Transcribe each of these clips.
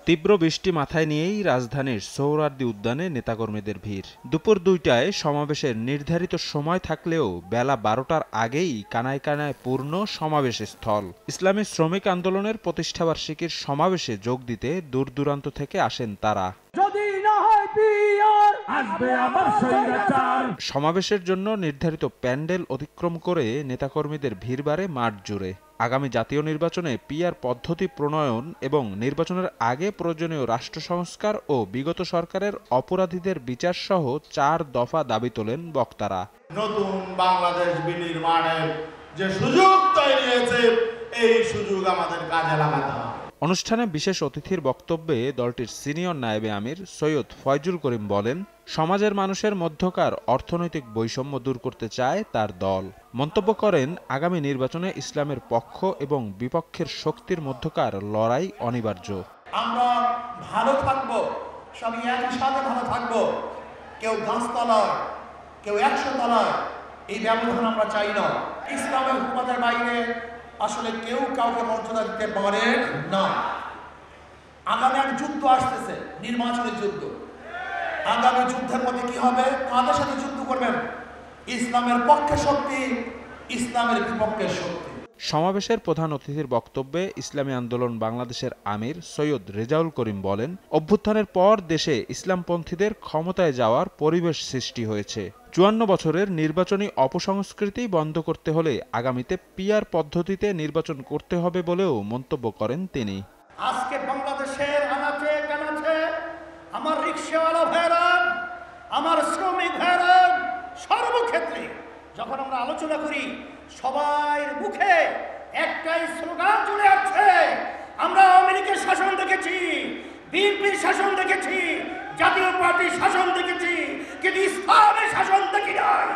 তীব্র বৃষ্টি মাথায় নিয়েই রাজধানীর সোহরাওয়ার্দী উদ্যানে নেতাকর্মীদের ভিড়। দুপুর ২টায় সমাবেশের নির্ধারিত সময় থাকলেও বেলা ১২টার আগেই কানায় কানায় পূর্ণ সমাবেশ স্থল। ইসলামী শ্রমিক আন্দোলনের প্রতিষ্ঠাবার্ষিকীর সমাবেশে যোগ দিতে দূর দূরান্ত থেকে আসেন তারা। সমাবেশের জন্য নির্ধারিত প্যান্ডেল অতিক্রম করে নেতাকর্মীদের ভিড় বাড়ে মাঠ জুড়ে। আগামী জাতীয় নির্বাচনে পিআর পদ্ধতি প্রণয়ন এবং নির্বাচনের আগে প্রয়োজনীয় রাষ্ট্র সংস্কার ও বিগত সরকারের অপরাধীদের বিচার সহ ৪ দফা দাবি তোলেন বক্তারা। নতুন বাংলাদেশ বিনির্মাণের যে সুযোগ তৈরি হয়েছে, এই সুযোগ আমাদের কাজে লাগাতে হবে। অনুষ্ঠানে বিশেষ অতিথির বক্তব্যে দলটির সিনিয়র নায়েবে আমির সৈয়দ ফয়জুল করিম বলেন, সমাজের মানুষের মধ্যকার অর্থনৈতিক বৈষম্য দূর করতে চায় তার দল। মন্তব্য করেন, আগামী নির্বাচনে ইসলামের পক্ষ এবং বিপক্ষের শক্তির মধ্যকার লড়াই অনিবার্য। আমরা ভালো থাকবো, সবাই একই সাথে ভালো থাকবো। কেউ 10 তলায়, কেউ 100 তলায়, এই ব্যবধান আমরা চাই না। ইসলামের হুকুমতের বাইরে আসলে কেউ কাউকে মর্যাদা দিতে পারে না। আগামী এক যুদ্ধ আসতেছে, নির্বাচনের যুদ্ধ। আগামী যুদ্ধের মধ্যে কি হবে? কাদের সাথে যুদ্ধ করবেন? ইসলামের পক্ষে শক্তি, ইসলামের বিপক্ষে শক্তি। সমাবেশের প্রধান অতিথির বক্তব্যে ইসলামী আন্দোলন বাংলাদেশের আমির সৈয়দ রেজাউল করিম বলেন, অভ্যুত্থানের পর দেশে ইসলামপন্থীদের ক্ষমতায় যাওয়ার পরিবেশ সৃষ্টি হয়েছে। ৫৪ বছরের নির্বাচনী অপসংস্কৃতি বন্ধ করতে হলে আগামীতে পিআর পদ্ধতিতে নির্বাচন করতে হবে বলেও মন্তব্য করেন তিনি। আজকে বাংলাদেশের আনাচে কানাচে আমার রিকশাওয়ালা ভাইরা, আমার শ্রমিক ভাইরা, সর্বক্ষেত্রে যখন আমরা আলোচনা করি, সবার মুখে একটাই স্লোগান চলে আসছে, আমরা আওয়ামী লীগের শাসন দেখেছি, বিএনপির শাসন দেখেছি, জাতীয় পার্টির শাসন দেখেছি, কিন্তু ইসলামের শাসন দেখি নাই।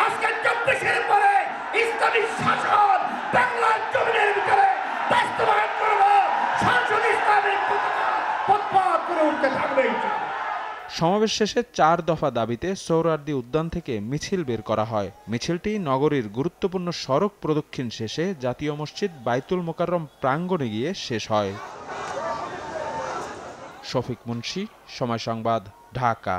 আজকে ২৪-এর পরে ইসলামী শাসন বাংলার জমিনের ভিতরে বাস্তবায়ন করব। সংসদ ইসলামের পতাকা পথ করে উঠতে থাকবে। সমাবেশ শেষে ৪ দফা দাবিতে সোহরাওয়ার্দী উদ্যান থেকে মিছিল বের করা হয়। মিছিলটি নগরীর গুরুত্বপূর্ণ সড়ক প্রদক্ষিণ শেষে জাতীয় মসজিদ বাইতুল মোকাররম প্রাঙ্গণে গিয়ে শেষ হয়। শফিক মুন্সি, সময় সংবাদ, ঢাকা।